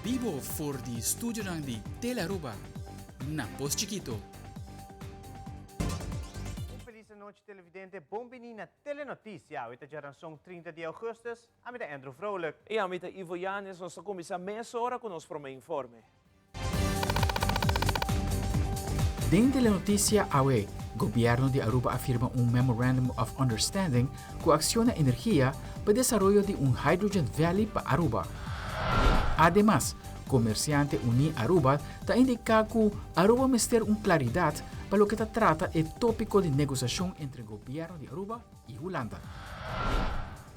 vivo voor die studio ng di Telaruba. Napos Chiquito. Feliz noite, televidente. Bombini na Telenoticia. Ito dyan song 30 de augustus. Amita Andrew Vrolijk. E amita Ivo Yanes, nossa comissão meia hora conosco para o informe. Den Telenoticia AWE, Gobyerno de Aruba afirma un Memorandum of Understanding que acciona energía para desarrollo de un Hydrogen Valley para Aruba. Además, Comerciante Uni Aruba está indica que Aruba mester una claridad para lo que trata el tópico de negociación entre el Gobierno de Aruba y Holanda.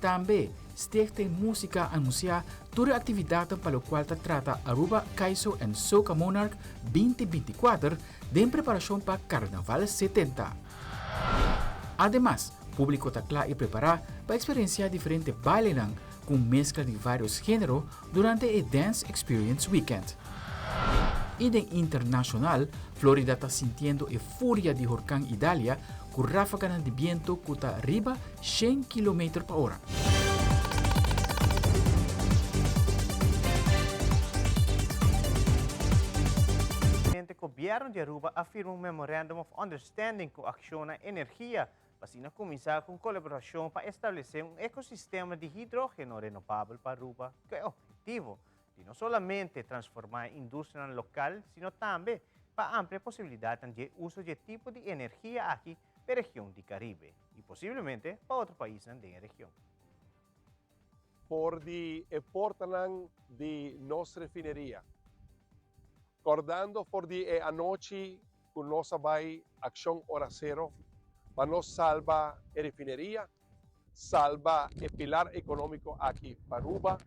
También, Stichting Música anuncia toda actividad para lo cual trata Aruba Kaiso en Soca Monarch 2024 de preparación para Carnaval 70. Además, público está claro y preparado para experienciar diferentes bailes con mezcla de varios géneros durante el Dance Experience Weekend. Y de internacional, Florida está sintiendo euforia de huracán Idalia con ráfagas de viento que está arriba 100 km/h. O governo de Aruba afirma um Memorandum of Understanding que aciona energia, para começar com colaboração para estabelecer um ecossistema de hidrogênio renovável para Aruba, que é o objetivo de não somente transformar a indústria local, sino também para amplia possibilidade de uso de tipo de energia aqui na região do Caribe e possivelmente para outro país na região. Por de importante de nossa refineria. Acordando por de anoche com nossa vai ação hora zero, para nos salvar a refineria, salvar o pilar econômico aqui para Aruba.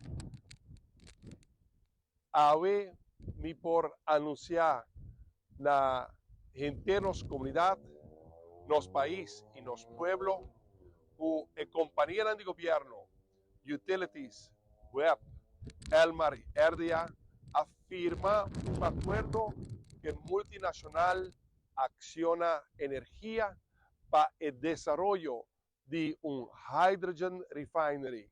Awe me por anunciar na gente nos comunidade, nos país e nos pueblo, que a companhia de governo, utilities, web, Elmar e RDA afirma un acuerdo que multinacional acciona energía para el desarrollo de un hydrogen refinery,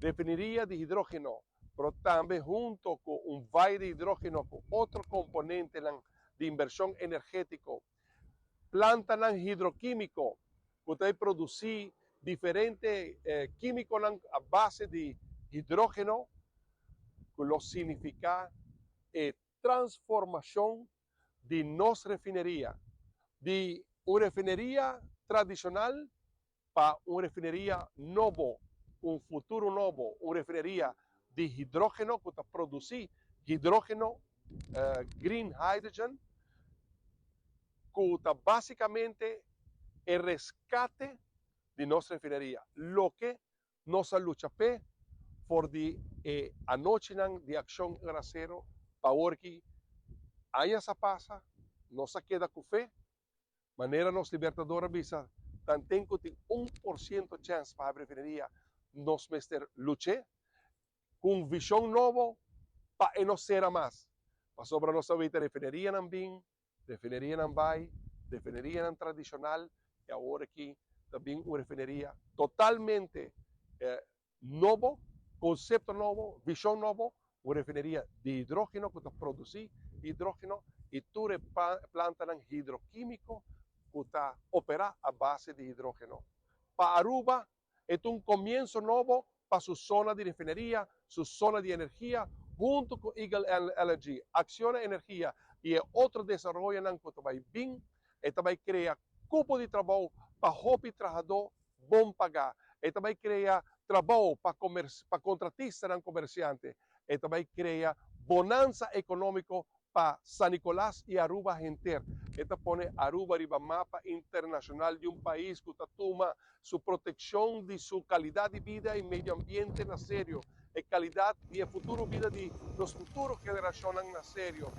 refinería de hidrógeno, pero también junto con un valle de hidrógeno con otro componente de inversión energético, planta hidroquímico, que puede producir diferentes químicos a base de hidrógeno, que lo significa transformación de nuestra refinería, de una refinería tradicional para una refinería nueva, un futuro nuevo, una refinería de hidrógeno que produce hidrógeno, green hydrogen, que básicamente el rescate de nuestra refinería, lo que nos lucha por de anoche de acción gracero para que haya esa pasa, no se queda con fe, manera nos libertadora visa, tan tengo 1% chance para la refinería, nos mester luche, con visión nueva, para no ser más. Para sobre nos ahorita refinería en Bin, refinería en Bay, refinería en tradicional, y ahora aquí también una refinería totalmente nuevo, concepto nuevo, visión nuevo, una refinería de hidrógeno que produce hidrógeno y tú plantas hidroquímico que opera a base de hidrógeno. Para Aruba es un comienzo nuevo para su zona de refinería, su zona de energía, junto con Eagle LNG, acciona energía y otro desarrollo que va bien, y también crea cupo de trabajo para hobby trabajador bom pagar, y también crea trabalho para contratistas e comerciantes, e também cria bonança econômica para San Nicolás e Aruba inteiro. Esta põe Aruba riba mapa internacional de um país que toma sua proteção de sua qualidade de vida e meio ambiente na sério, e qualidade e futuro vida de nos futuros gerações na sério.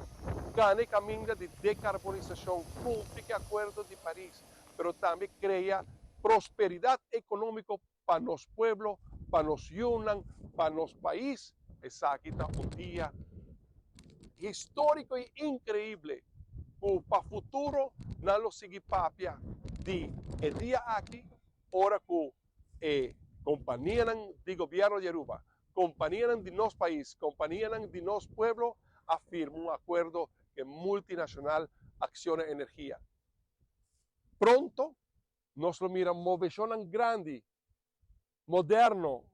Gane caminho de decarbonização, cumpre o acordo de Paris, mas também cria prosperidade econômica para los pueblos, para los yunan, para los países. Esa aquí está un día histórico e increíble para el futuro, no lo sigue papia de el día aquí, ahora que compañía de gobierno de Aruba companhia de nosso país, companhia de nosso pueblo, afirma um acordo que multinacional acciona energia. Pronto, nós lo mira movecionan grande, moderno,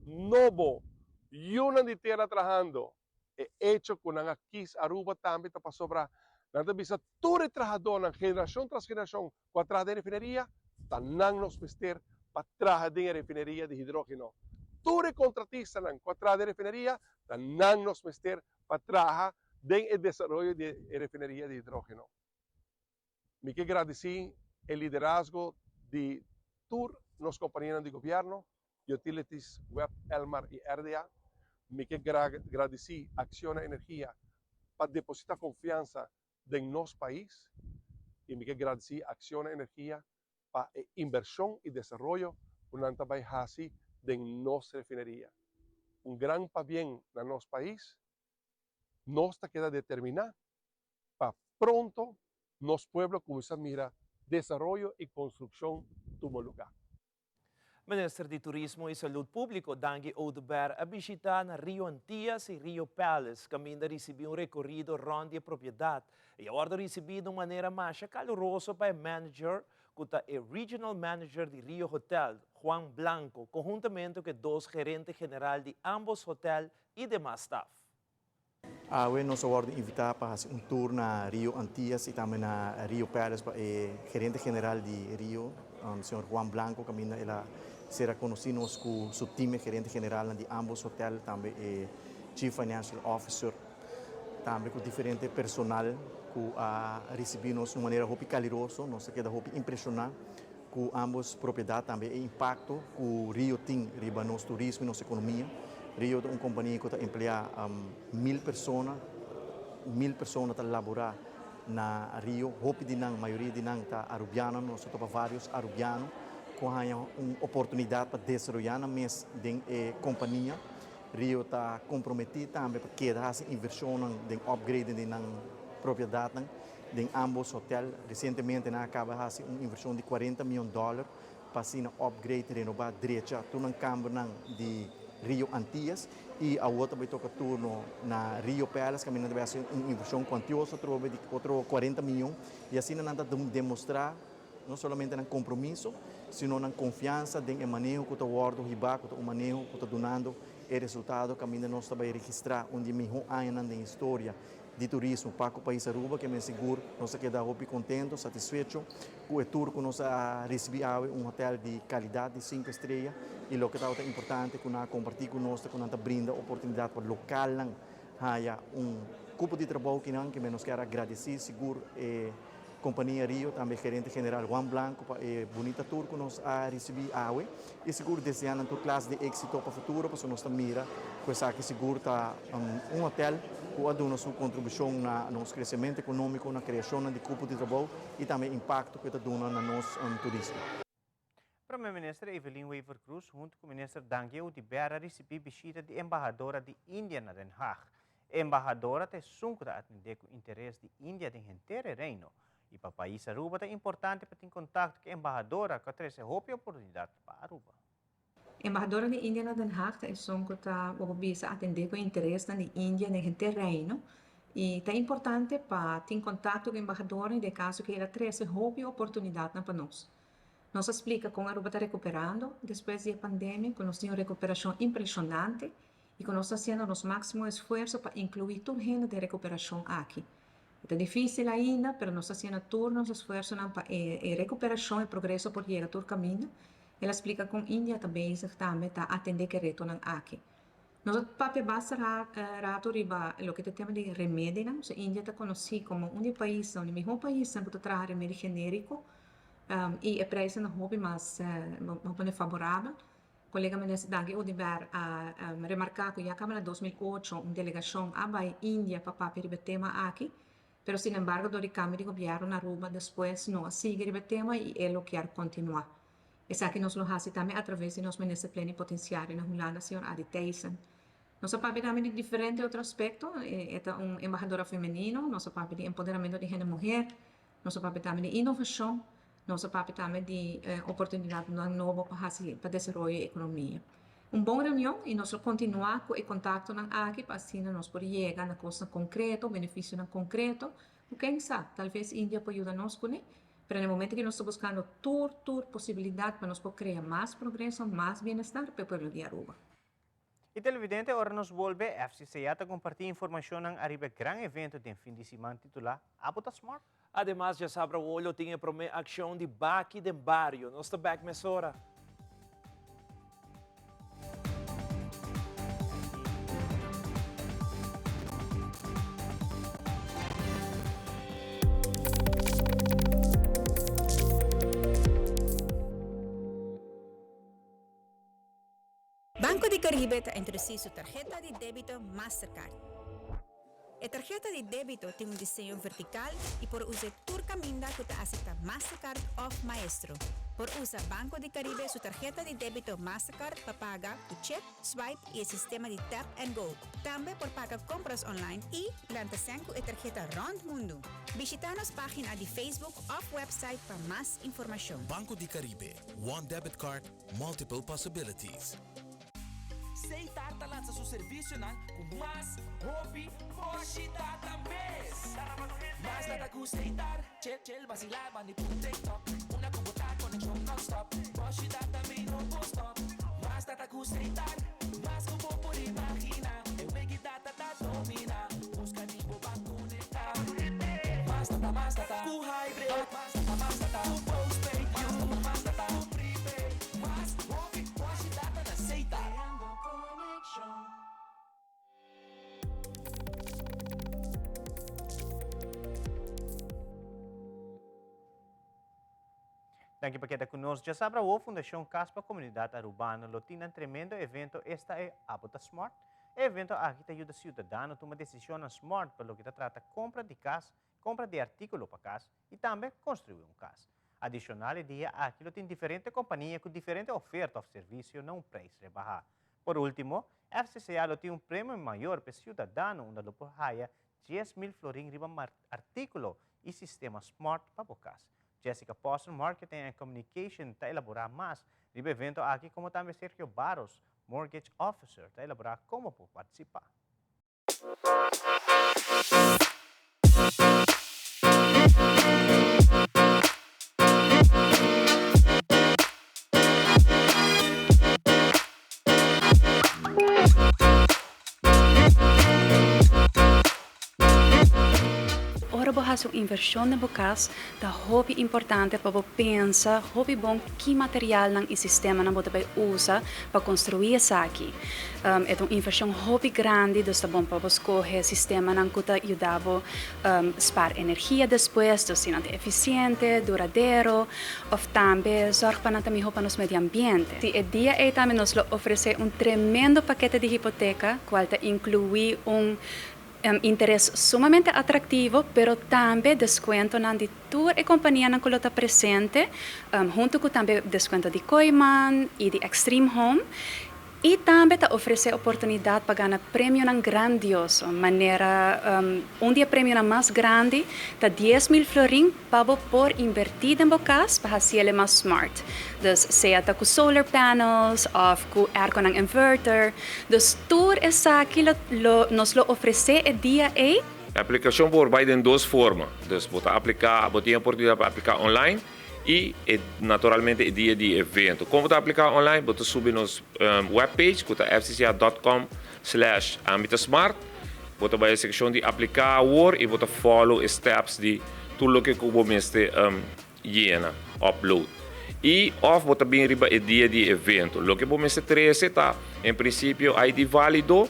novo, e uma de terra trabajando, é hecho com a quis Aruba também para sobrar. Nada bisa todo trabajador, geração tras geração, com a trabalhar de refineria, tanang nos mister para trabalhar de refineria de hidrogênio. Todo contratista com a trabalhar de refineria, tanang nos mister para trabalhar de desenvolvimento de refineria de hidrogênio. Me que agradecer o liderazgo de todos os companheiros de governo, Utilities, Web, Elmar e RDA. Me que agradecer a Acciona Energia para depositar confiança em nosso país e me que agradecer a Acciona Energia para a inversão e desenvolvimento que nós também fazemos em nossa refineria. Grande para bem no nosso país, nós queda determinar para pronto nosso pueblo começar a mirar desenvolvimento e construção do lugar. Minister de Turismo e Saúde Público, Dangi Odeberg, a visitar na Rio Antias e Rio Palace, caminho receber recorrido ronda de propriedade. E agora recebido de uma maneira mais calorosa para o manager, que é o Regional Manager de Rio Hotel, Juan Blanco, conjuntamente com dois gerentes generais de ambos hotéis e demais staff. Hoje nós vamos invitar para fazer tour na Rio Antias e também na Rio Palace para o gerente general de Rio, o senhor Juan Blanco, que ela será conhecido com o seu time gerente general de ambos hotéis, também o Chief Financial Officer, também com diferente personal que recebemos de uma maneira muito calorosa, nós queda muito impressionado com ambos propriedades, também o impacto que o Rio tem riba nosso turismo e nossa economia. Rio é uma companhia que emprega 1.000 pessoas a laborar na Rio. A maioria de nós está arubiana, nós temos vários arubianos que têm uma oportunidade para desenvolver na mesa da companhia. Rio está comprometido também para que haja inversão em upgrade de propriedade de ambos hotéis. Recentemente, acaba de fazer uma inversão de $40 milhões para fazer um upgrade e renovar direita todo o campo de Rio Antias e a outra vai tocar turno na Rio Palace, que vai ser uma inversão quantiosa, outro 40 milhões, e assim nós vamos demonstrar não somente um compromisso, sino na confiança em manejo que o guardo ribaco, o manejo que está donando e resultado que nós vai registrar onde melhor ano na história de turismo para o país Aruba, que me seguro nós queda muito contente, satisfeito com o tour que nós recebemos um hotel de qualidade de 5 estrelas e o que é importante que nós compartilhar com nós, que nós brinda oportunidade para o local haya grupo de trabalho que nós quer agradecer seguro companhia Rio, também gerente general Juan Blanco, para a bonita tour que nós recebemos e seguro desejando toda classe de êxito para o futuro, porque nós mira que seguro está hotel que dá sua contribuição no nosso crescimento econômico, na criação de grupo de trabalho e também impacto que está dando no nosso turismo. Primeiro-Ministro Evelyn Wever Cruz, junto com o Ministro Dangi Odeberg, recebeu visita de embaixadora de Índia na Den Haag. A embaixadora tem sunco a atender com o interesse de Índia em inteiro reino. E para o país Aruba é importante para ter contato com a embaixadora, que traz a oportunidade para Aruba. A embaixadora de Índia na Den Haag é que está a atender com o interesse da Índia no terreno e é importante para ter contato com a embaixadora em caso que ela traz a oportunidade para nós. Nós explica como a Aruba está recuperando depois da pandemia, que nós temos uma recuperação impressionante e que nós estamos fazendo nosso máximo esforço para incluir toda a gente de recuperação aqui. É difícil ainda, mas nós estamos fazendo turnos, esforços para a recuperação e progresso por chegar todo o caminho. Ela explica com a Índia também está atender que retornam aqui. Nós papel basta rato riba o que temos de remédio, a Índia está conhecida como um país, o melhor país para trabalhar remédio genérico e o preço não é mais favorável. O colega ministro Dangi Odeberg remarcou que já acaba em 2008 uma delegação à Índia para o tema aqui. Pero, sin embargo, do Câmara de Governo na Aruba, depois não sigue o tema e ele quer continuar. Isso aqui nós lo fazemos também através de nosso ministro plenipotenciário na Holanda, senhor Adi Thijssen. Nós falamos também de diferentes outros aspectos, é uma embaixadora feminina, nós falamos de empoderamento de gênero mulher, nós falamos também de inovação, nós falamos também de oportunidade nova para desenvolver a economia. Uma boa reunião e nós vamos continuar com o contato na aqui para assim nós podemos chegar na coisa concreto, benefício na concreto. Quem sabe, talvez a Índia pode ajudar-nos com isso. Mas no momento que nós estamos buscando possibilidade para nós poder criar mais progresso, mais bem-estar para o povo de Aruba. E televidente, agora nos volve FCCA a compartilhar informação ng arriba grande evento de fim de semana titular Abuta Smart. Además, já sabe o olho tinha para uma ação de Baki de Barrio. Nós estamos back mesora. Banco de Caribe ha introducido su tarjeta de débito Mastercard. La tarjeta de débito tiene un diseño vertical y por usar Turcaminda que te acepta Mastercard of Maestro. Por usar Banco de Caribe su tarjeta de débito Mastercard para pagar tu chip, swipe y el sistema de Tap and Go. También por pagar compras online y lanzar con la tarjeta Rond Mundo. Visita nuestra página de Facebook o website para más información. Banco de Caribe. One debit card, multiple possibilities. Aceitar lança seu serviço com mais hobby, hoje data mês. Mais nada que aceitar, chill, vacilar, manipula TikTok. Uma computar, conexão non-stop. Hoje data me não vou stop. Mais nada que aceitar, mais que vou por imaginar. Eu que data da domina, busca de boa conectar. Mais data, com hybrid. Mais data, com postpaid. Mais data, com prepaid. Mais hobby, hoje data na aceitar. Daqui para quem conosco, já sabe a Fundação Caspa Comunidade Arubana lotina um tremendo evento, esta é Abuta Smart. O evento aqui te ajuda o cidadão a tomar decisão smart para o que trata compra de casa, compra de artículo para casa e também construir casa. Adicional, o dia aqui tem diferentes companhias com diferentes ofertas de serviço a um preço rebajado. Por último, a FCCA tem prêmio maior para o cidadão, onde ele pode ganhar 10,000 florins riba artículo e sistema smart para a casa. Jessica Poston, Marketing and Communication, está elaborar mais. Riba evento aqui, como também Sergio Barros, Mortgage Officer, está elaborar como pode participar. Sua inversão na bocas da hobby importante para pensar hobby bom que material nang sistema nang você usa para construir essa aqui. É uma inversão hobby grande, então bom para escolher sistema nang que ajudava spar energia depois, então sendo eficiente, duradouro, ou também sorge para também para nos meio ambiente. E dia aí também nos oferece tremendo paquete de hipoteca, qual inclui interesse sumamente atrativo, pero também desconto de toda a companhia que está presente, junto com também desconto de Koiman e de Extreme Home. E também oferece oportunidade para ganhar prêmio grandioso, maneira dia prêmio mais grande, 10,000 florins para por invertir em bocas para fazer ele mais smart. Dus seja com solar panels ou com air con inverter. Dus tudo isso aqui nos oferece o dia aí. A aplicação vai em duas formas. Dus você aplicar, você tem a oportunidade para aplicar online e naturalmente o dia de evento. Como você aplicar online, você subir nos webpage, que é fcca.com/ambitasmart. Você vai à seção de aplicar e você follow os steps de tudo o que você llena, upload. E você bem riba o dia de evento. O que você trazer está, em princípio, ID válido,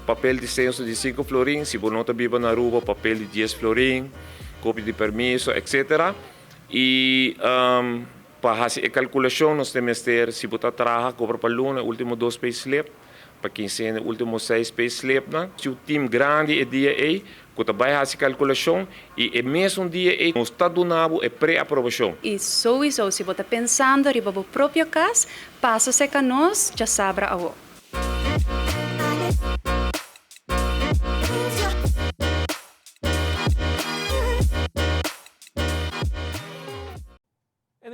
papel de censo de 5 florins, se você não está viva na rua, papel de 10 florins, cópia de permisso, etc. E para fazer a calculação, nós temos que ter, se você trabalha, cobra para o lunes, último 2 payslip, para quem tem o último 6 payslip. Se o time grande é dia aí, você vai fazer a calculação e mesmo dia aí, nós está donando a pré-aprovação. E sowieso, se você está pensando em o próprio caso, passa-se com nós, já sabe a você.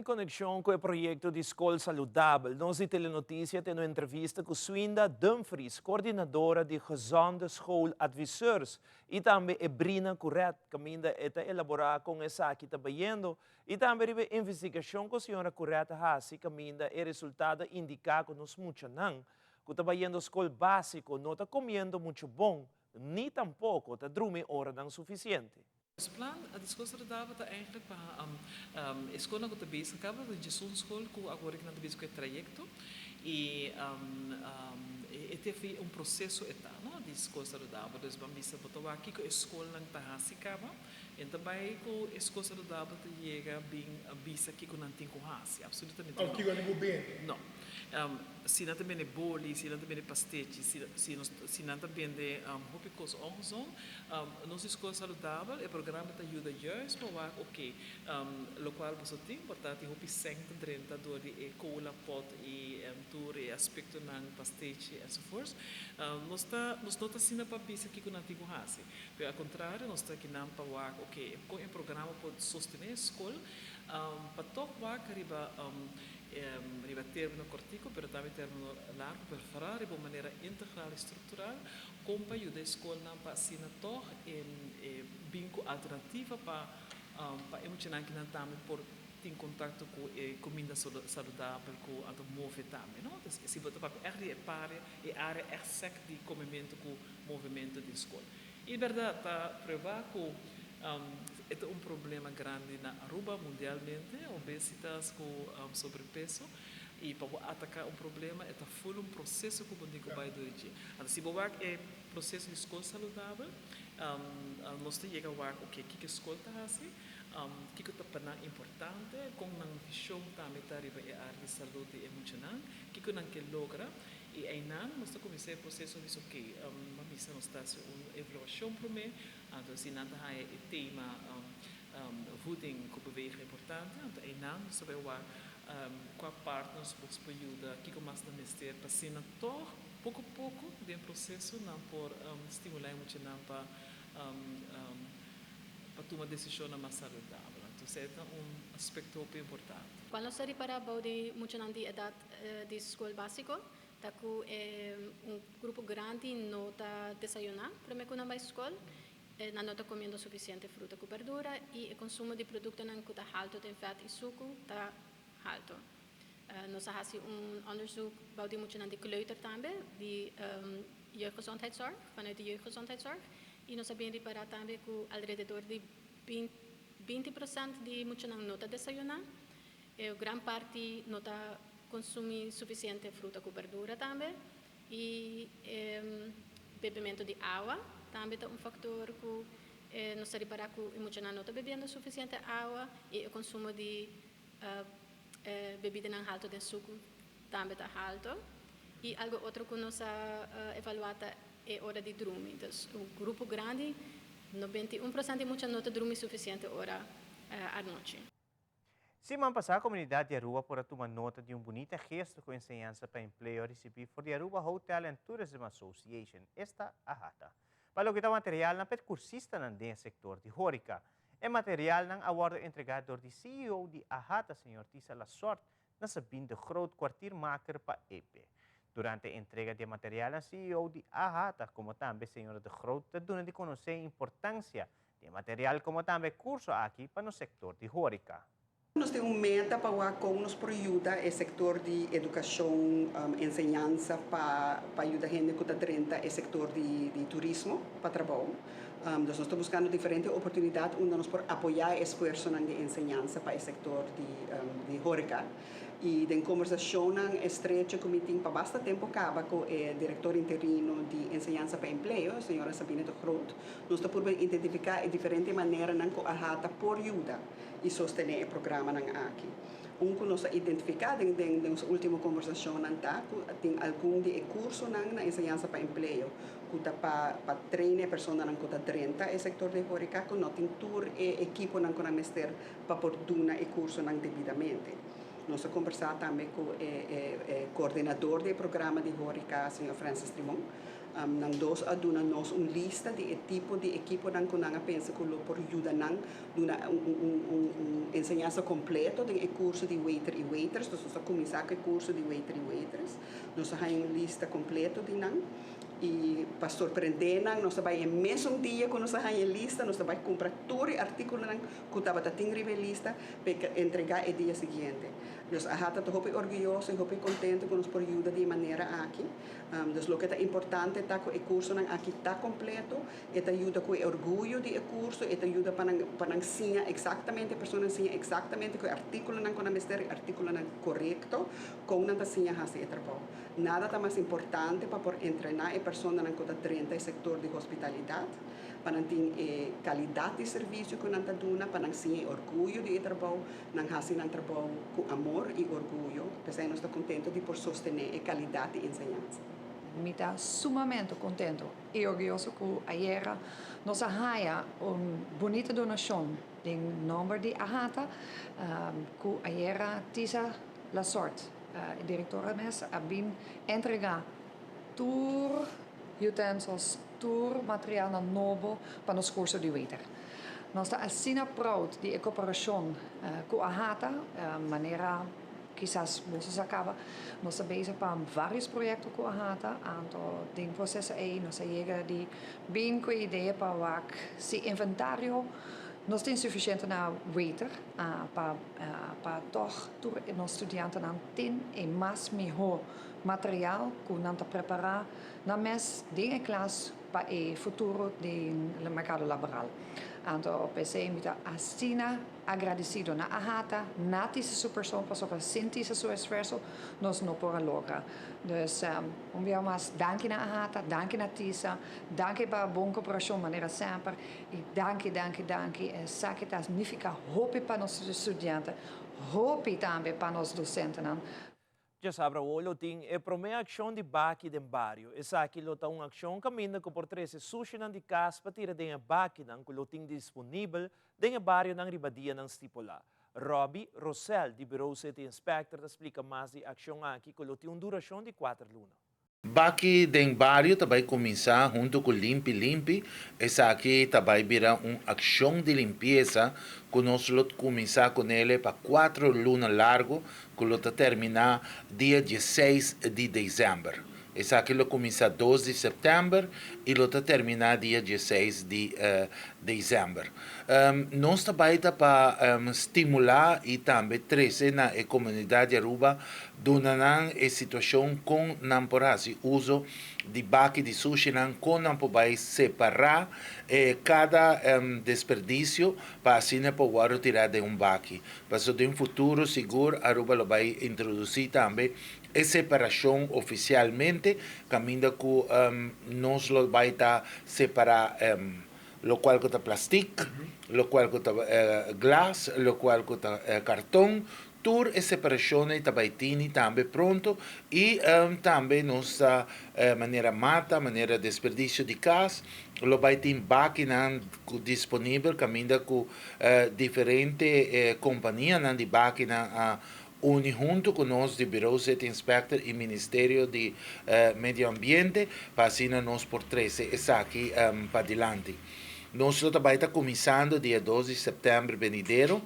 conexão com o projeto de Escola Saudável, nós de Telenotícia temos uma entrevista com Swinda Dumfries, coordenadora de Gezonde School Adviseurs, e também a Brina Corret, que ainda está elaborar com essa aqui trabalhando, e também a investigação que a senhora Corret faz, que ainda é resultado indicar que nós muito não, que trabalhando escola básico não está comendo muito bom, nem tampouco está dormindo hora não suficiente. Ons plan, a escola saudável está eigenlijk para a escola que está bezig acaba de zo'n school que agora que não está bezig com o trajeto e teve processo eterno de escola saudável, dus bambisa botou aqui que a escola não está assim acaba, e também que a escola saudável chega bem bisa aqui que não tem com assim, absolutamente não. Aqui não é bem. Não. Se não também é boli, se não também é pastete, se não também é hopicos ongezon, nossa escola saudável, o programa te ajuda juist para ok, lo qual você tem importante hopi 130 door de cola pot e tour e aspecto ng pastete e so forth. Nós não tá sina para bisa que não tem com hasi. Pelo contrário, nós tá aqui não para ok, com o programa pode sostener a escola, para tocar riba riba termino cortico, pero também termino largo, per falar de maneira integral e estrutural, como para ajudar a escola para assinar toch binco alternativa para emocionar que não também por ter contato com comida saudável, com a move também, não? Então, se você para é área exact de comimento com o movimento da escola. E verdade, está provado que é um problema grande na Aruba mundialmente, obesitas com sobrepeso, e para atacar problema, é full processo que o Bondico vai dirigir. Então, se você é processo de escola saudável, nós temos que chegar o que a escola está assim, que é importante, com a visão também está a área de saúde emocional, que não quer lograr. E aí nós começamos o processo de ok, mas nós estamos uma evaluação para mim, então se não há o tema voeding que bewegen importante, então aí nós sabemos qual parte nós podemos ajudar, que mais na ministério para se toch pouco a pouco de processo não por estimular emocional para tomar decisão mais saudável. Então esse é aspecto importante. Quando se repara de emocional de idade de escola básico, taku grupo grande não está desayunando, primeiro quando vai à escola, não está comendo suficiente fruta com verdura e o consumo de produtos não está alto, de fat e suco está alto. Nós fazemos onderzoek bij de emotionele de kleuter também, de jeugdgezondheidszorg, vanuit de jeugdgezondheidszorg. E nós sabemos reparar também que alrededor de 20% de emocional não está desayunando, e grande parte não está consumir suficiente fruta com verdura também e bebimento de água também é fator que nós reparar que o emocional não está bebendo suficiente água e o consumo de bebida não alto de suco também está alto e algo outro que nós evaluado é hora de dormir. Então, um grupo grande, 91% de emocional não está dormir suficiente hora à noite. Se manpasa a comunidade de Aruba por tomar nota de bonito gesto com enseñanza para empleo recebido por the Aruba Hotel and Tourism Association, esta AHATA. Para o que está material na percursista no sector de Hórica, é material ng award entregado por CEO de AHATA, Sr. Tisa Lasort, na sabing de groot kwartiermaker pa EPE. Durante a entrega de material, ang CEO de AHATA, como também Sr. de Groot, doon de conhecer a importância de material como também curso aqui para no sector de Hórica. Nós temos uma meta para com nos ajuda o setor de educação, ensinança para ajudar a gente que está dentro do setor de turismo para trabalho. Nós estamos buscando diferentes oportunidades onde nós podemos apoiar o esforço de ensinança para o setor de Hórica. E em conversação estreita com para bastante tempo acaba com o diretor interino de ensinança para emprego, a senhora Sabine de Groot, nós estamos identificar de diferentes maneiras que a AHATA pode ajudar e sostener o programa aqui. Que nós identificamos em nossa última conversação tem algum de curso na ensinança para emprego que está para treinar pessoas que estão dentro do setor de Hórica, que não tem tour e equipo que não mestre para poder dar o curso devidamente. Nós conversamos também com o coordenador do programa de Hórica, o Sr. Francis Trimon, Nang dos aduna nos lista de tipo de equipo nang kunanga pensa que lo por ayuda nang duna enseñanza completo de curso de waiter e waiters, nós vamos começar com o curso de waiter e waiters, nós temos lista completo de nang e para surpreender nang nós vai em mesmo dia quando nós temos lista nós vai comprar todo o artigo nang que estava tinha lista para entregar o dia seguinte. Dus ahata to hopi orgulhoso e hopi contente com nos por ajuda de maneira aqui. Dus lo que é importante tá com o curso nang aqui tá completo, e te ajuda com o orgulho de curso, e te ajuda para ensinar exatamente a pessoa ensinar exatamente com o artigo nang com a mestre artigo nang correto, com nang ta ensinar hasi e trabalho. Nada tá mais importante para por treinar a pessoa nang com 30 sector de hospitalidade. Para ter qualidade de serviço que nós damos, para ter orgulho de trabalho, nós fazemos trabalho com amor e orgulho, porque nós estamos contentos de por sostener a qualidade de ensinança. Me está sumamente contento e orgulhoso que ayer nos haya bonita donação de número de Ahata, que ayer tisa la sorte, diretora mes, a bin entregar tour utensils, tour materiaal na novo para os cursos de waiter. Nós estamos assim proud de cooperação com a Ahata, maneira quizás você acaba, nós estamos bezig para vários projetos com a Ahata, aantal de processo aí, nós chega de bem com ideia para se inventário nós temos suficiente na waiter para toch nós estudantes não tem e mais melhor material que nós preparar na mes de classe para o futuro do mercado laboral. Então, pensei que assim agradecido na Ahata, na essa pessoa para sentir seu esforço, nós não podemos lograr. Então, mais danke na Ahata, danke na Tisa, danke para a boa cooperação, maneira sempre, e danke. Essa que significa hope para os estudantes, hope também para os docentes. Já sabe, o tem a primeira ação de baki de barrio. Essa aqui é uma ação que caminha que por três sushi de casa para tirar de baki que lo tem disponível de barrio na ribadia ng stipula. Robbie Rosel, de Bureau City Inspector, explica mais de ação aqui que lo tem uma duração de 4 lunas. Baki den barrio também começar junto com Limpi Limpi. Essa aqui também virá uma ação de limpeza que nós vamos começar com ele para 4 lunas largo, que vamos terminar dia 16 de dezembro. Essa aqui lo começa 12 de setembro e lo terminar dia 16 de dezembro. Nós também para estimular e também trazer na comunidade Aruba donando a situação com não por uso de baki de sushi com não poder separar cada desperdício para assim poder tirar de baki. Para de futuro seguro Aruba lo vai introduzir também a separação oficialmente, caminho que nós lo vai separar lo qual que plástico, lo qual que glass, lo qual que cartão, tour e separação também pronto e também nossa maneira mata, maneira desperdício de gás, lo vai ter máquina disponível, caminho com diferentes companhias de máquina une junto com nós de Bureau City Inspector e Ministério de Medio Ambiente para assim nós por 13 essa aqui para adiante. Nós também está começando dia 12 de setembro venidero,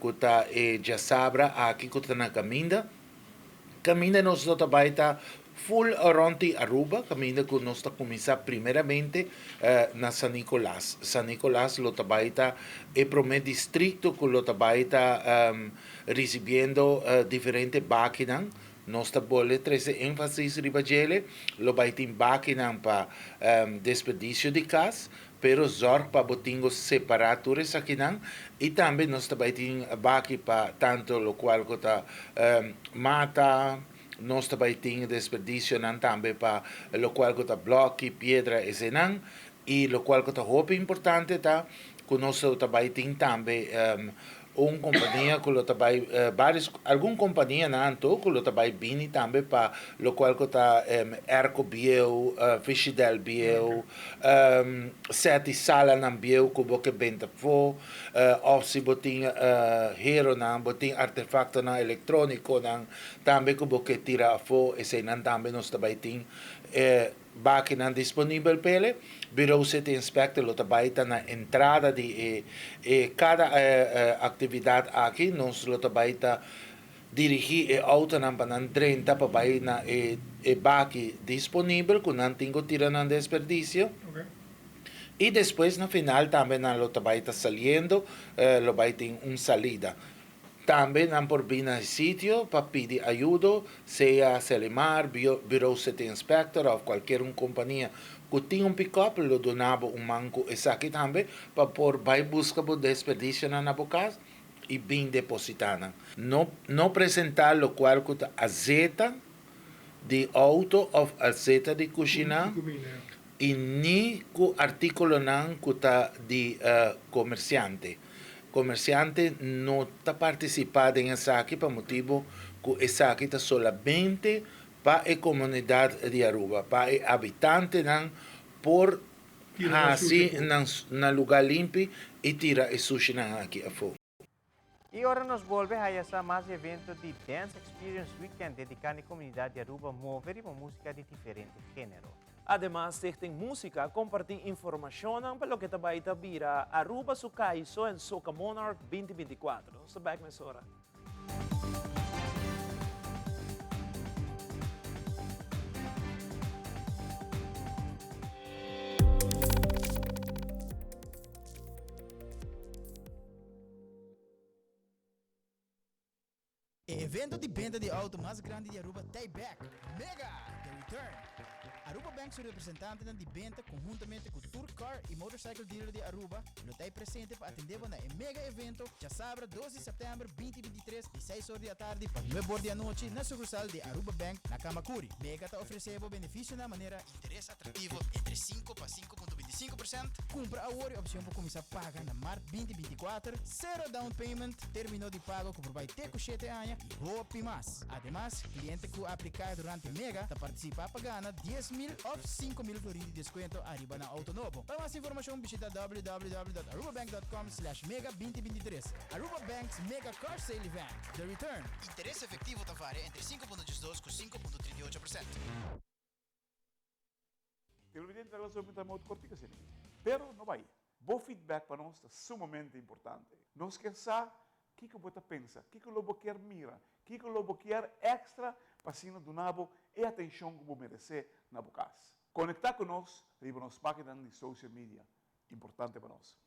que está já sabra aqui que está na caminda. Caminda nós também está full around Aruba, caminho que nós está começar primeiramente na San Nicolás. San Nicolás lo também está o primeiro distrito que lo também está recebendo diferentes máquinas. Nós estamos trazer ênfase ribagele, lo vai ter máquinas para desperdício de gás, pero zorg para botingo separadores aqui não, e também nós também tem baki para tanto lo qual que mata. Nós também temos desperdício também para o qual está bloco, pedra e senão, e o qual está muito importante tá que nós também temos também uma companhia que também várias alguma companhia nanto que também bini também para o qual está Erco Bio, Fischidel Bio, sete sala na Bio que boque benta fo, ou se botin hero na botin artefacto na eletrônico na também que boque tira fo e se não também nós também tem máquina disponível pele, bureau city inspector lo trabalha na entrada de cada atividade aqui, nós lo trabalha dirigir a auto na banan 30 para ir na baki disponível, que não tenho tira na desperdício. Okay. E depois, no final, também lo trabalha saliendo, lo vai ter uma salida. Também não por vir no sítio para pedir ajuda, seja Selimar, Bureau City Inspector ou qualquer companhia que tenha pick-up, lo donava manco esse aqui também, para por vai buscar o desperdício na casa e bem depositar. Não apresentar o qual que azeta de auto ou azeta de cozinha e nem com artículo não que está de comerciante. Comerciante não está participando em essa aqui por motivo que essa aqui está solamente para a comunidade de Aruba, para os habitantes não por assim na lugar limpo e tira o sushi aqui a fogo. E agora nos volve a essa mais evento de Dance Experience Weekend dedicado à comunidade de Aruba mover uma música de diferentes gêneros. Además, tem música, compartir informação para o que também vira Aruba Sukaiso em Soca Monarch 2024. Sa back na sora. Evento de venda de auto mais grande de Aruba, Tayback, Mega, The Return. Aruba Bank, seu representante de venda, conjuntamente com o Tour Car e Motorcycle Dealer de Aruba, lo está presente para atender na mega evento, já sábado 12 de setembro 2023, de 6 horas da tarde para 9 horas da noite, na sucursal de Aruba Bank, na Kamakuri. Mega está oferecendo benefício na maneira interesse atrativo entre 5 para 5,25%. Compra agora a opção para começar a pagar na março 2024, zero down payment, terminou de pago com por ter com 7 anos e roupa mais. Además, cliente que aplicar durante Mega está participando para ganhar 10.000 ou 5.000 florins de desconto arriba na auto novo. Para mais informação, visita www.arubabank.com/mega2023. Aruba Bank's Mega Car Sale Event. The Return. Interesse efetivo varia entre 5,12 com 5,38%. Evidente a relação muito muito cortica, sim. Pero não vai. Bom feedback para nós é sumamente importante. Não esqueça o que você pensa, o que você quer mira, o que você quer extra para se do nabo e atenção que você merece na boca. Conectar com nós e nos páginas de social media. Importante para nós.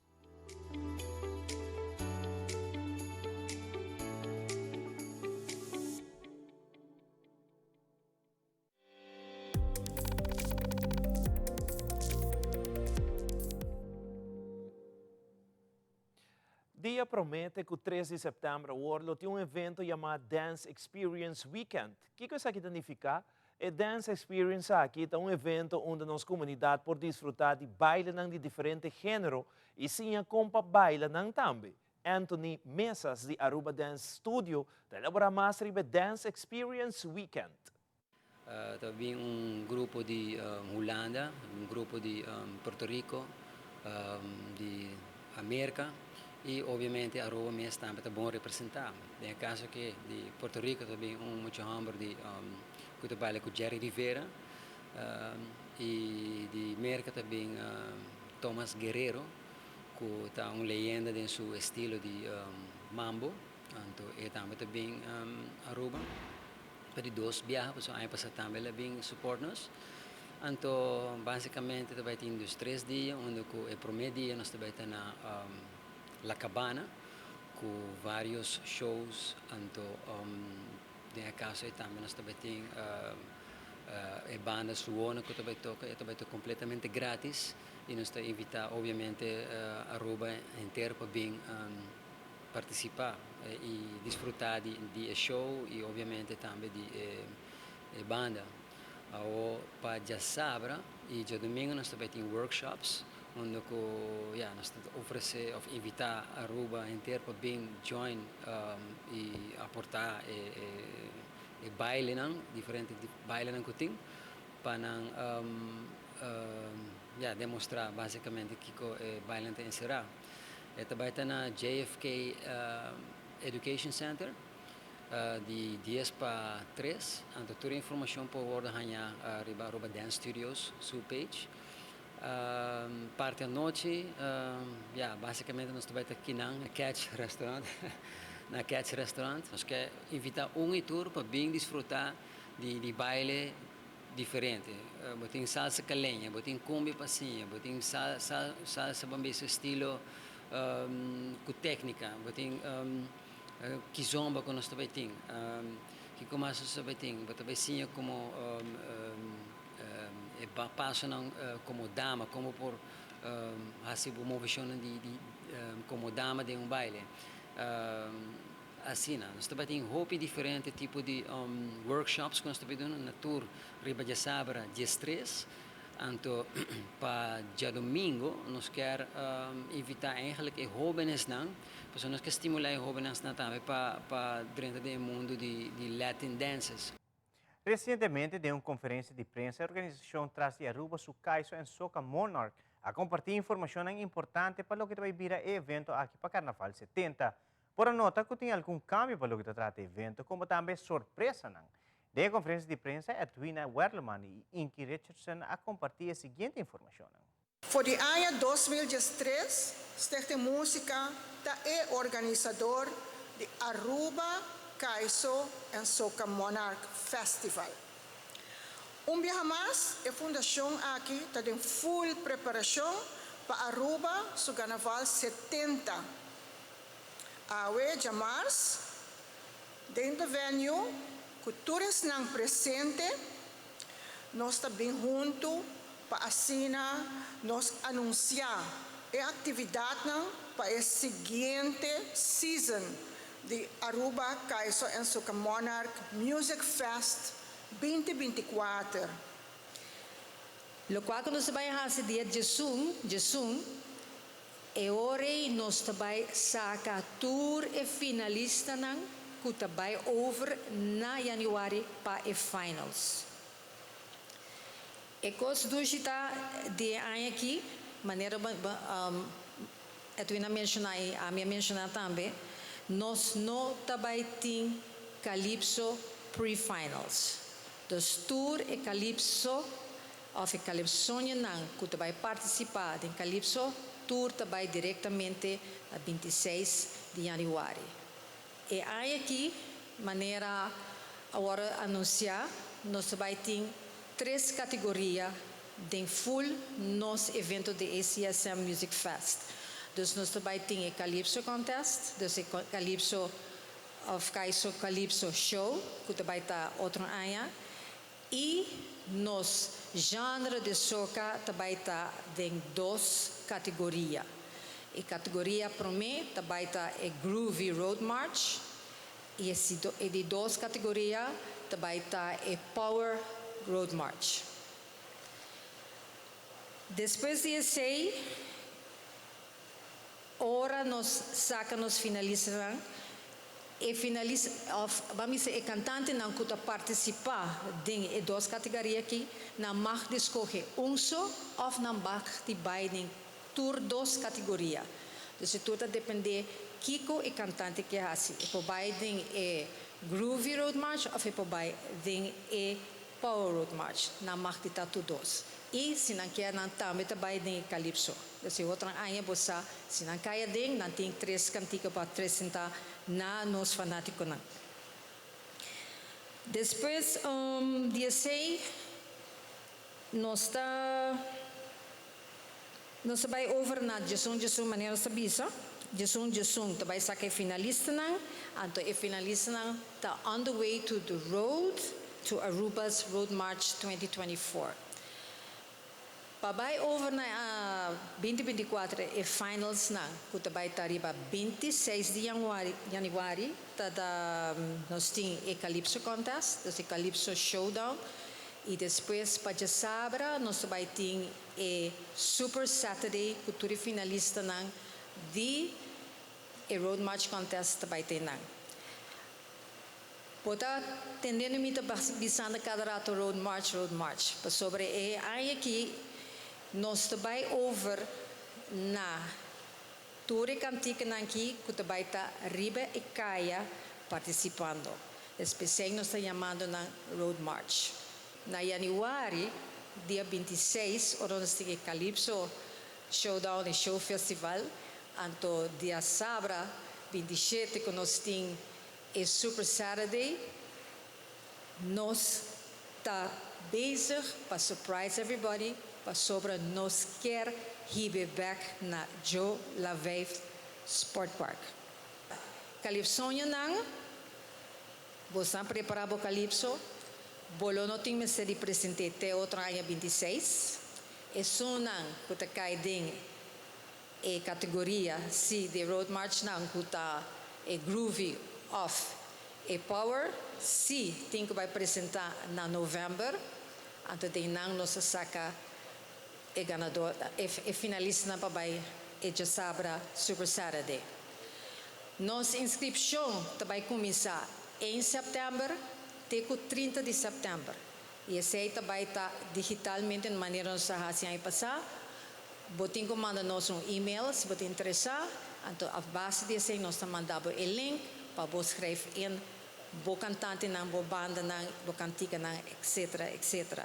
Dia promete que o 3 de setembro o Orlo tem evento chamado Dance Experience Weekend. O que isso aqui significa? O Dance Experience aqui é evento onde nossa comunidade pode desfrutar de baile de diferentes gêneros e sim compa baile também. Anthony Mesas de Aruba Dance Studio elabora mais sobre Dance Experience Weekend. Também grupo de Holanda, grupo de Porto Rico, de América. E ovviamente Aruba mesmo também está bom representado. Tem caso que de Porto Rico também muito hambre de que trabalha com Jerry Rivera e de América também Thomas Guerrero que está leyenda em seu estilo de mambo. Então e também Aruba para dois viagens, so aí passa também bem suporte nós. Então basicamente também tem 3 dias onde o primeiro dia nós também está na La Cabana, com vários shows, então, de caso também nós também tem a banda suona que também toca completamente grátis e nós estamos invitando, obviamente, a Aruba inteira para bem participar e desfrutar de show e, obviamente, também de banda. Para já sábado e já domingo nós também tem workshops, onde nós oferecer ou invitar a Aruba inteira para bem join e aportar e baile diferente baile que tem para demonstrar basicamente que o baile tem será. E também está na JFK Education Center de 10 para 3. Então, toda a informação pode worden hanya riba Aruba Dance Studios, sua page. Parte da noite, basicamente nós estamos aqui na Catch Restaurant. Na Catch Restaurant, nós queremos invitar e tour para bem desfrutar de baile diferente. Botem salsa caleña, botem cumbia passinha, botem salsa bambesa estilo com técnica, botem kizomba que nós também tem, que começa a saber tem, botem sim como passam como dama, como por assim uma movição de como dama de baile. Assim, nós também temos roupa diferente, tipo de workshops que nós também damos na tour Riba de Sabra, dia 3. Então, para dia domingo, nós queremos invitar eigenlijk jovens, porque nós queremos estimular jovens também para dentro do mundo de Latin dances. Recentemente, de uma conferência de prensa, a organização traz de Aruba su Kaiso en Soca Monarch a compartir informação importante para o que vai vir a evento aqui para Carnaval 70. Por a nota que tem algum cambio para o que trata evento, como também surpresa. De conferência de prensa, Edwina Werleman e Inky Richardson a compartir a seguinte informação. Voor de AIA 2013, Stichting Música é organizador de Aruba Kaiso en Soca Monarch Festival. Dia mais, a fundação aqui está em full preparação para Aruba, su Carnaval 70. Awe de março, dentro do venue, culturas não presente, nós estamos bem juntos para assinar, nós anunciar a atividade para a seguinte season de Aruba Kaiso en Soca Monarch Music Fest 2024. Lo qual que nós vamos fazer dia de Zoom, e ora nós também saca tour e finalista que também over na januário para e finals. E cos dúvida de aqui, maneira Edwina mencionar e a minha mencionar também, nós não também tem Calypso pre-finals. Dus tour e Calypso of e Calypso que também participar em Calypso tour também diretamente a 26 de januário. E aí aqui, maneira agora anunciar, nós também tem 3 categorias de full nosso evento de ACSM Music Fest. Dus nós também tem o Calypso Contest, dus o Calypso of Kaiso Calypso Show, que também está outro ano. E nos gênero de soca também está em 2 categorias. A categoria para mim também está é Groovy Road March e de 2 categorias também está é Power Road March. Depois de esse, ora nós sacamos finalistas. E finalista, vamos dizer, cantante não pode participar em 2 categorias aqui, não mag escolher só ou não mag de beide tour 2 categorias. Dus tudo depende Kiko e cantante que hace. E por beide é Groovy Road March ou e por beide é Power Road March, não mag de tudo 2. E se não quer não também beide Calypso. Dus outra ano você, se não quer não tem 3 canticas para apresentar na nos fanáticos. Depois, dia 6, nós vai over na Jesum maneira sabisa. Jesum também saca finalista então a finalista está on the way to the road to Aruba's Road March 2024. Pabai over na 2024 e finals que também está arriba 26 de januário, nós temos o Calypso Contest, o Calypso Showdown, e depois para Sabra nós também temos o Super Saturday, cultura finalista de Road March Contest também tem. Pota tendendo me bisando cada rato Road March, sobre aí aqui nós também over na tour cantica aqui que também está riba e caia participando. Especial nós estamos chamando na Road March. Na Januário, dia 26, nós temos Calypso Showdown e Show Festival. Anto dia Sabra, 27, que nós temos o Super Saturday. Nós estamos bezig para surprise everybody, para sobre nós quer hibe back na Joe Laveve Sport Park. Calypso nang, você preparado para Calypso, bolo não tem mais de presente até outro ano 26. E sunang kuta cai ding e categoria C de Road March nang kuta e groovy off e power C tem que vai apresentar na novembro. Anto tem nang nossa saca e ganador e finalista na pabai e já sabra Super Saturday. Nossa inscrição vai começar em setembro até 30 de setembro. E esse aí vai estar digitalmente de maneira nossa raciã e passar. Botem que manda-nos um e-mail se você interessar. Então, a base desse aí nós mandamos o link para você escrever em bo cantante, bo banda, bo cantiga, etc, etc.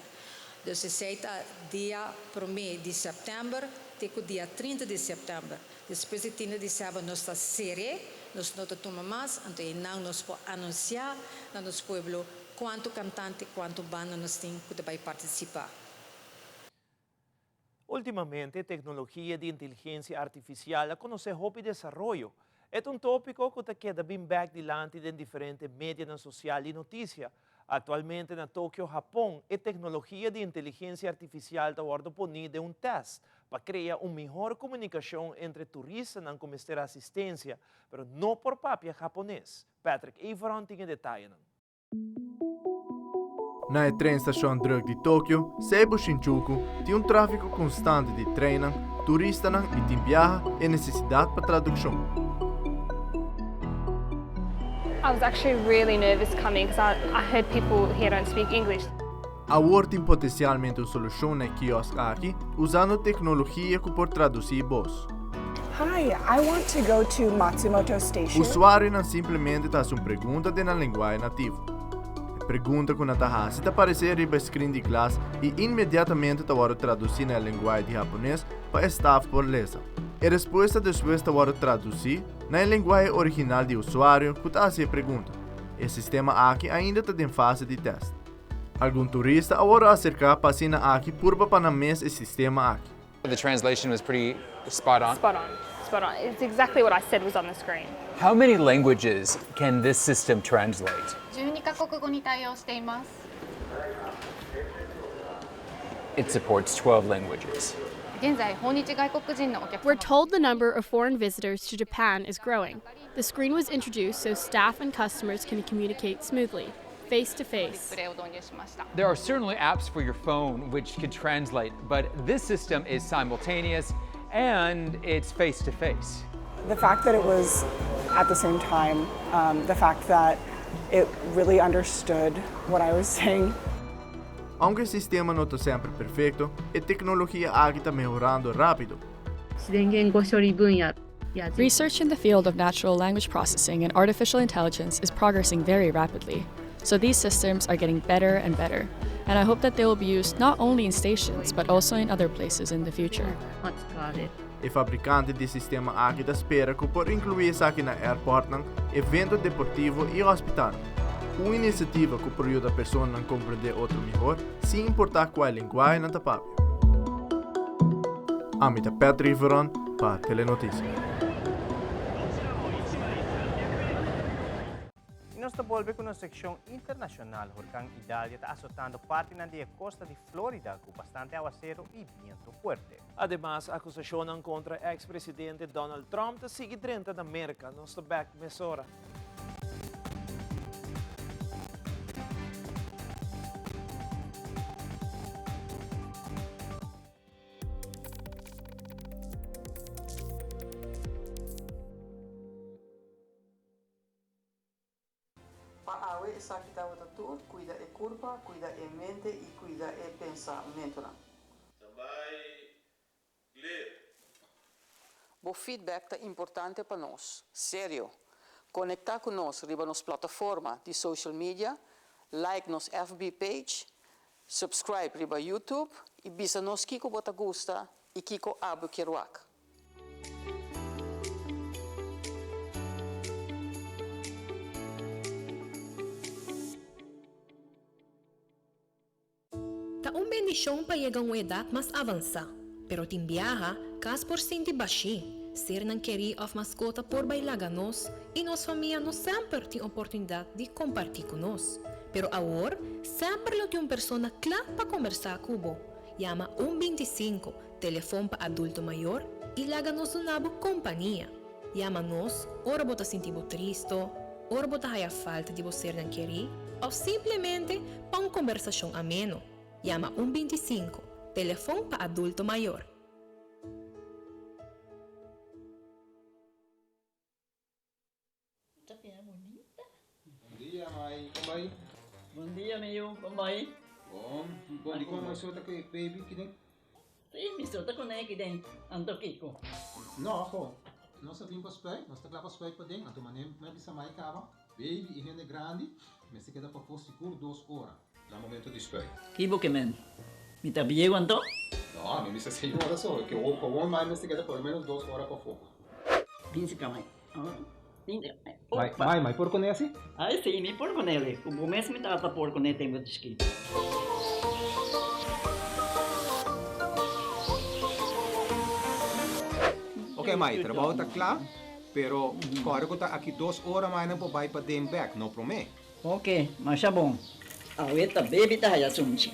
Então, esse aí está dia 1 de setembro até o dia 30 de setembro. Depois de 30 de setembro, nós está série, nós não tomamos mais, então nós podemos anunciar no nosso pueblo quanto cantante, quanto banda nós temos que vai participar. Ultimamente, a tecnologia de inteligência artificial a conocer hobby desarrollo. É um tópico que queda bem back dilante de diferentes mídias sociais e notícias. Atualmente, na Tóquio, Japão, a tecnologia de inteligência artificial está sendo ponida em teste para criar uma melhor comunicação entre turistas e comester assistência, mas não por papia japonês. Patrick Averon tem detalhes. Na treinstação druk de Tóquio, Seibu Shinjuku tem tráfego constante de treinam, turistas e tem viaja e necessidade para tradução. I was actually really nervous coming because I heard people here don't speak English. A Word tem potencialmente uma solução na quiosque aqui, usando tecnologia que pode traduzir voz. Hi, I want to go to Matsumoto Station. O usuário não simplesmente faz uma pergunta na linguagem nativa. A pergunta que está se aparecer riba screen de classe e imediatamente está traduzir na linguagem de japonês para staff por ler. A resposta depois está traduzir na linguagem original do usuário que está a pergunta. O sistema aqui ainda está em fase de teste. Algum turista agora acerca passina aqui purba para o sistema aqui. The translation was pretty spot on. Spot on. Spot on. It's exactly what I said was on the screen. How many languages can this system translate? 12カ国語に対応しています。 It supports 12 languages. 現在、訪日外国人のお客様 We're told the number of foreign visitors to Japan is growing. The screen was introduced so staff and customers can communicate smoothly, face to face. There are certainly apps for your phone which can translate, but this system is simultaneous and it's face to face. The fact that it was at the same time, the fact that it really understood what I was saying. Aunque o sistema não está sempre perfeito, a tecnologia aqui está melhorando rápido. Research in the field of natural language processing and artificial intelligence is progressing very rapidly. So these systems are getting better and better. And I hope that they will be used not only in stations, but also in other places in the future. O fabricante do sistema aqui espera que pode incluir isso aqui na airport, evento deportivo e hospital. Uma iniciativa que pode ajudar a pessoa a compreender outro melhor, sem importar qual linguagem não está papel. Amita Patrick Veron para Telenotícias. Nós volvemos com uma secção internacional, porque a Itália está azotando parte da costa de Flórida com bastante aguacero e vento forte. Además, a acusação contra o ex-presidente Donald Trump sigue dentro da América. Nós estamos back mesora. Awe sakita wata tu, cuida e curva, cuida e mente e cuida e pensamento. O feedback é importante para nós, sério. Conectar conosco riba nos plataforma de social media, like nos FB page, subscribe riba YouTube e bisa nos kiko bota gusta e kiko abu kiruak. Taong bendisyon pa yegang edad mas avança, pero timbiaha kas porcenti baixi, ser não querer of mascota por bailar nos e nos família não sempre tem oportunidade de compartilhar conosco. Pero agora, sempre lo tem uma pessoa clara para conversar com o Llama 125, telefone para adulto maior e laga-nos uma boa companhia. Llama-nos, ora bota sentir triste, ora bota a falta de você não querer, ou simplesmente para uma conversação ameno. Llama 125, telefone para adulto maior. Bom dia, mãe. Como vai? Bom dia, meu. Como vai? Bom. Bom, di ko may suota kay baby kini. Sim, me solta com ele dentro. Ando Kiko. No, ako. Nós temos passport, nós temos passport para dentro. Então, manem, mas bisa mai kava. Baby, e rende grande, mas se queda para fosse por 2 horas. No momento di spray. Kibo que men. Mi tabiego ando? No, mi bisa 6 horas só, que o bom mais mas se queda por menos 2 horas para fogo. Vince kamay. Mai, por con esse? Ai, sim, me por com ele. O bom mês me trata por com ele, tenho descrito. Ok, Mai, trabalho está claro, pero agora que está aqui 2 horas mais não pode para dem back, não promete. Ok, mas já bom. A weta baby tá já sunchi.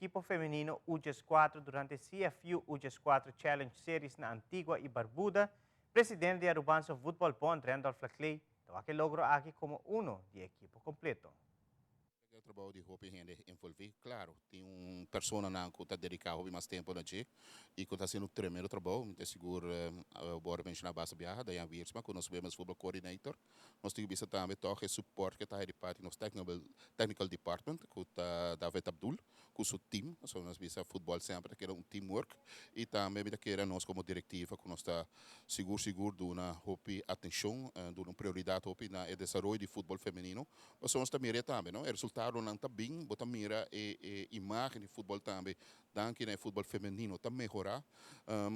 Equipo femenino U14 durante CFU U14 Challenge Series na Antigua y Barbuda, presidente de Arubanzo Football Pond, Randolph Laclay, tawa que logró aquí como uno de equipo completo. O trabalho de roupa e renda envolver, claro, tem pessoa na que está dedicada mais tempo na dia e que está sendo um tremendo trabalho, muito seguro, bora bem na base viaja, daí a Wirsma, que nós vemos futebol coordinator, nós temos visto também toque suporte que está de parte nos technical department, que está David Abdul, com o seu time, nós vemos futebol sempre que era teamwork e também que era nós como diretiva, que nós está seguro de uma roupa atenção, de uma prioridade roupa na desenvolvimento de futebol feminino, mas nós também também, não, é resultado não está bem, bota mira imagem de futebol também, danke no futebol feminino, está melhorar.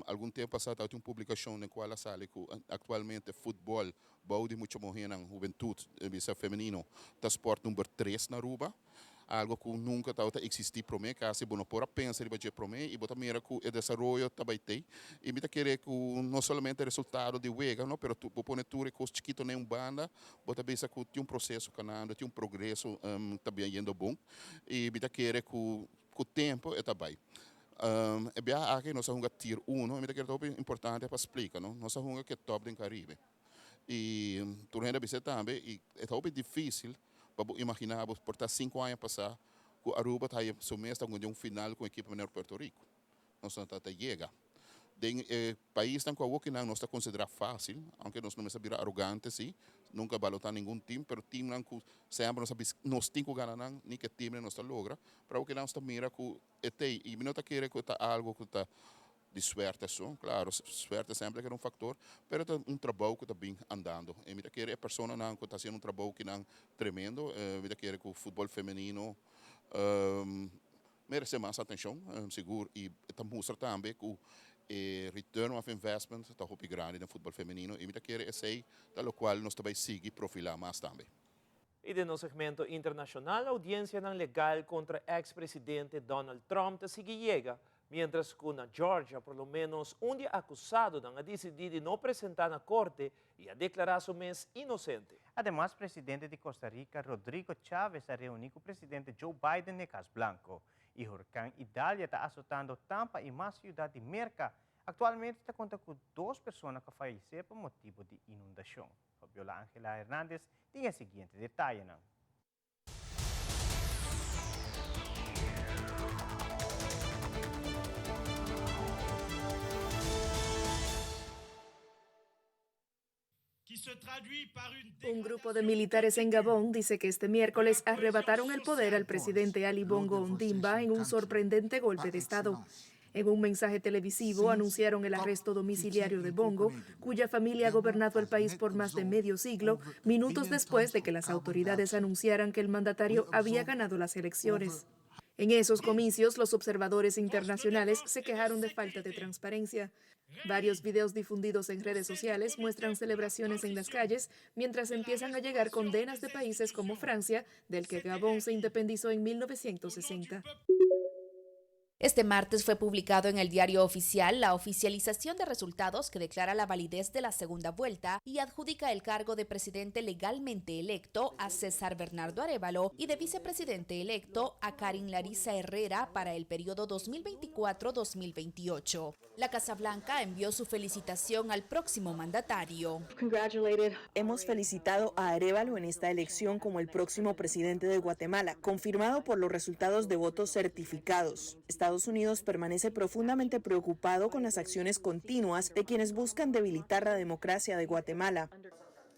Algum tempo passado, tinha uma publicação na qual sale que atualmente futebol, baude muito morrer na juventude, feminino, está esporte número 3 na Aruba. Algo que nunca estava existir para mim, caso você não pode pensar em para mim, e botar mira que o desenvolvimento também tem, e me querer que não somente o resultado de wega, não, pero tu pone tudo que os chiquitos nem banda, botar pensa que tem processo canando, tem progresso também indo bom, e me querer que o tempo é também. É bem aqui nós vamos tier 1, e me querer que é importante para explicar, não, nós vamos que top do Caribe, e tu renda bisa também, e é tão difícil para imaginar, por estar 5 anos a passar, que a Aruba está aí, está com final com a equipe de Porto Rico. Nós não está chega. O país está com a que não está considerado fácil, aunque nós não sabemos arrogante, sim, nunca balotar nenhum time, mas o time não sempre não sabe, nós temos que ganhar, nem que o time não está logra, para o que não está mira que e não está querendo que está algo que está de suerte, claro, suerte sempre é fator, mas é trabalho que está bem andando. E me quer a pessoa que está fazendo trabalho que não tremendo, me quer que o futebol feminino merece mais atenção, seguro, e está mostra também que o return of investment está muito grande no futebol feminino, e me quer esse da qual nós também seguir profilar mais também. E de no segmento internacional, a audiência legal contra ex-presidente Donald Trump sigue llega, mientras que na Georgia, por lo menos um dia acusado ha decidido não apresentar na corte e a declarar su mês inocente. Además, presidente de Costa Rica, Rodrigo Chávez, se reuniu com o presidente Joe Biden em Cas Blanco. E o huracão Idalia está azotando Tampa e mais cidade de Merca. Atualmente está contando com 2 pessoas que faleceram por motivo de inundação. Fabiola Ángela Hernández tem o seguinte detalhe. Qui se Un grupo de militares en Gabón dice que este miércoles arrebataron el poder al presidente Ali Bongo Ondimba en un sorprendente golpe de Estado. En un mensaje televisivo anunciaron el arresto domiciliario de Bongo, cuya familia ha gobernado el país por más de medio siglo, minutos después de que las autoridades anunciaran que el mandatario había ganado las elecciones. En esos comicios, los observadores internacionales se quejaron de falta de transparencia. Varios videos difundidos en redes sociales muestran celebraciones en las calles, mientras empiezan a llegar condenas de países como Francia, del que Gabón se independizó en 1960. Este martes fue publicado en el Diario Oficial la oficialización de resultados que declara la validez de la segunda vuelta y adjudica el cargo de presidente legalmente electo a César Bernardo Arévalo y de vicepresidente electo a Karin Larissa Herrera para el periodo 2024-2028. La Casa Blanca envió su felicitación al próximo mandatario. Hemos felicitado a Arévalo en esta elección como el próximo presidente de Guatemala, confirmado por los resultados de votos certificados. Estados Unidos permanece profundamente preocupado con las acciones continuas de quienes buscan debilitar la democracia de Guatemala.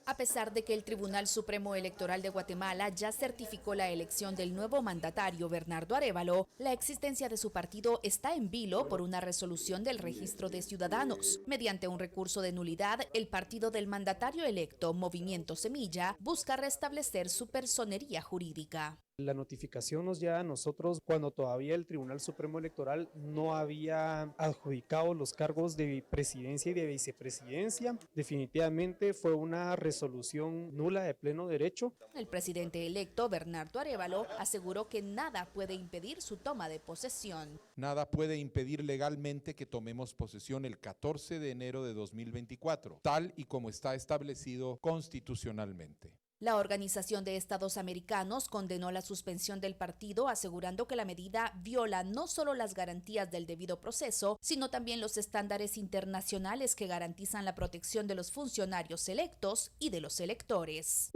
A pesar de que el Tribunal Supremo Electoral de Guatemala ya certificó la elección del nuevo mandatario Bernardo Arévalo, la existencia de su partido está en vilo por una resolución del Registro de Ciudadanos. Mediante un recurso de nulidad, el partido del mandatario electo, Movimiento Semilla, busca restablecer su personería jurídica. La notificación nos llega a nosotros cuando todavía el Tribunal Supremo Electoral no había adjudicado los cargos de presidencia y de vicepresidencia. Definitivamente fue una resolución nula de pleno derecho. El presidente electo, Bernardo Arévalo, aseguró que nada puede impedir su toma de posesión. Nada puede impedir legalmente que tomemos posesión el 14 de enero de 2024, tal y como está establecido constitucionalmente. La Organización de Estados Americanos condenó la suspensión del partido, asegurando que la medida viola no solo las garantías del debido proceso, sino también los estándares internacionales que garantizan la protección de los funcionarios electos y de los electores.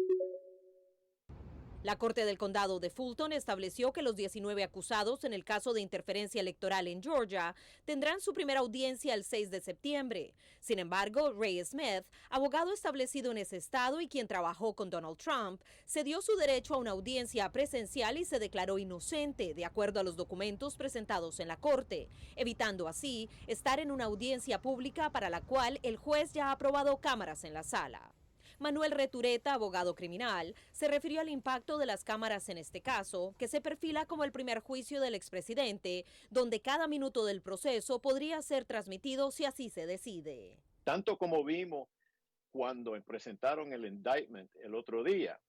La Corte del Condado de Fulton estableció que los 19 acusados en el caso de interferencia electoral en Georgia tendrán su primera audiencia el 6 de septiembre. Sin embargo, Ray Smith, abogado establecido en ese estado y quien trabajó con Donald Trump, cedió su derecho a una audiencia presencial y se declaró inocente, de acuerdo a los documentos presentados en la Corte, evitando así estar en una audiencia pública para la cual el juez ya ha aprobado cámaras en la sala. Manuel Retureta, abogado criminal, se refirió al impacto de las cámaras en este caso, que se perfila como el primer juicio del expresidente, donde cada minuto del proceso podría ser transmitido si así se decide. Tanto como vimos cuando presentaron el indictment el otro día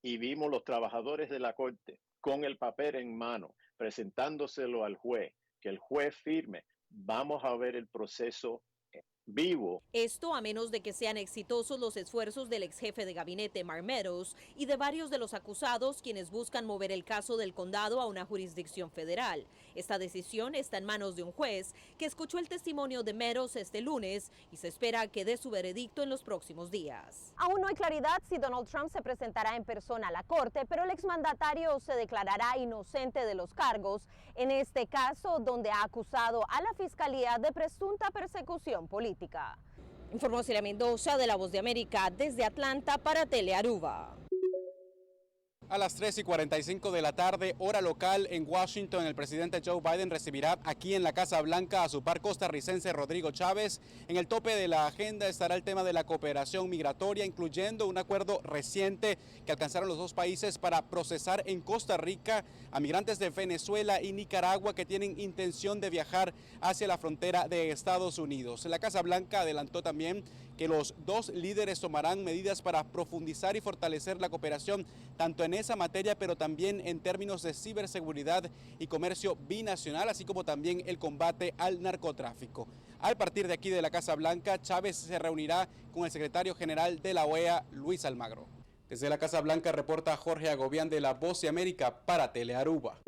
y vimos los trabajadores de la corte con el papel en mano, presentándoselo al juez, que el juez firme, vamos a ver el proceso vivo. Esto a menos de que sean exitosos los esfuerzos del ex jefe de gabinete Mark Meadows y de varios de los acusados quienes buscan mover el caso del condado a una jurisdicción federal. Esta decisión está en manos de un juez que escuchó el testimonio de Meadows este lunes y se espera que dé su veredicto en los próximos días. Aún no hay claridad si Donald Trump se presentará en persona a la corte, pero el exmandatario se declarará inocente de los cargos, en este caso donde ha acusado a la fiscalía de presunta persecución política. Informó Celia Mendoza de La Voz de América desde Atlanta para Telearuba. A las 3:45 de la tarde, hora local en Washington, el presidente Joe Biden recibirá aquí en la Casa Blanca a su par costarricense Rodrigo Chávez. En el tope de la agenda estará el tema de la cooperación migratoria, incluyendo un acuerdo reciente que alcanzaron los dos países para procesar en Costa Rica a migrantes de Venezuela y Nicaragua que tienen intención de viajar hacia la frontera de Estados Unidos. La Casa Blanca adelantó también que los dos líderes tomarán medidas para profundizar y fortalecer la cooperación tanto en esa materia, pero también en términos de ciberseguridad y comercio binacional, así como también el combate al narcotráfico. Al partir de aquí de la Casa Blanca, Chávez se reunirá con el secretario general de la OEA, Luis Almagro. Desde la Casa Blanca reporta Jorge Agobián de La Voz de América para Telearuba.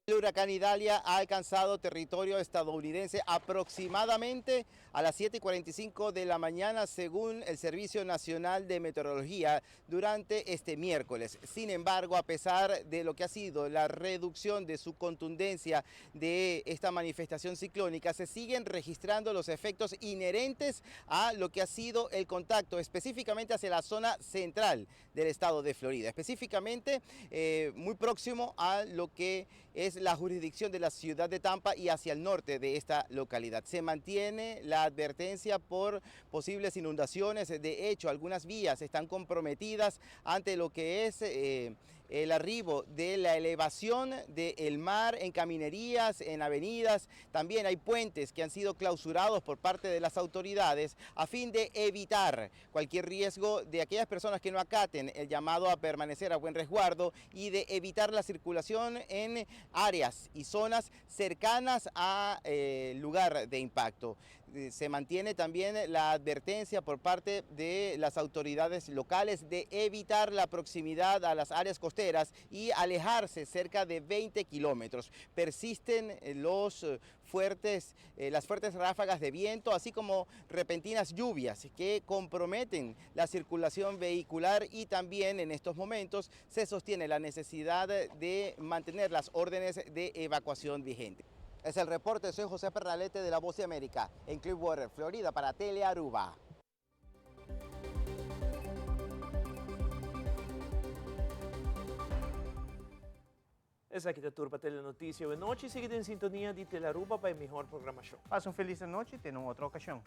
El huracán Idalia ha alcanzado territorio estadounidense aproximadamente a las 7:45 de la mañana, según el Servicio Nacional de Meteorología, durante este miércoles. Sin embargo, a pesar de lo que ha sido la reducción de su contundencia de esta manifestación ciclónica, se siguen registrando los efectos inherentes a lo que ha sido el contacto, específicamente hacia la zona central del estado de Florida, específicamente muy próximo a lo que es la jurisdicción de la ciudad de Tampa y hacia el norte de esta localidad. Se mantiene la advertencia por posibles inundaciones. De hecho, algunas vías están comprometidas ante lo que es el arribo de la elevación del mar en caminerías, en avenidas. También hay puentes que han sido clausurados por parte de las autoridades a fin de evitar cualquier riesgo de aquellas personas que no acaten el llamado a permanecer a buen resguardo y de evitar la circulación en áreas y zonas cercanas al lugar de impacto. Se mantiene también la advertencia por parte de las autoridades locales de evitar la proximidad a las áreas costeras y alejarse cerca de 20 kilómetros. Persisten las fuertes ráfagas de viento, así como repentinas lluvias que comprometen la circulación vehicular, y también en estos momentos se sostiene la necesidad de mantener las órdenes de evacuación vigentes. Es el reporte, soy José Pernalete de La Voz de América, en Clearwater, Florida, para Telearuba. Essa aqui é a Turba Telenotícia. Boa noite e seguida em sintonia de Telearuba para a melhor programação. Passa uma feliz noite e tenha outra ocasião.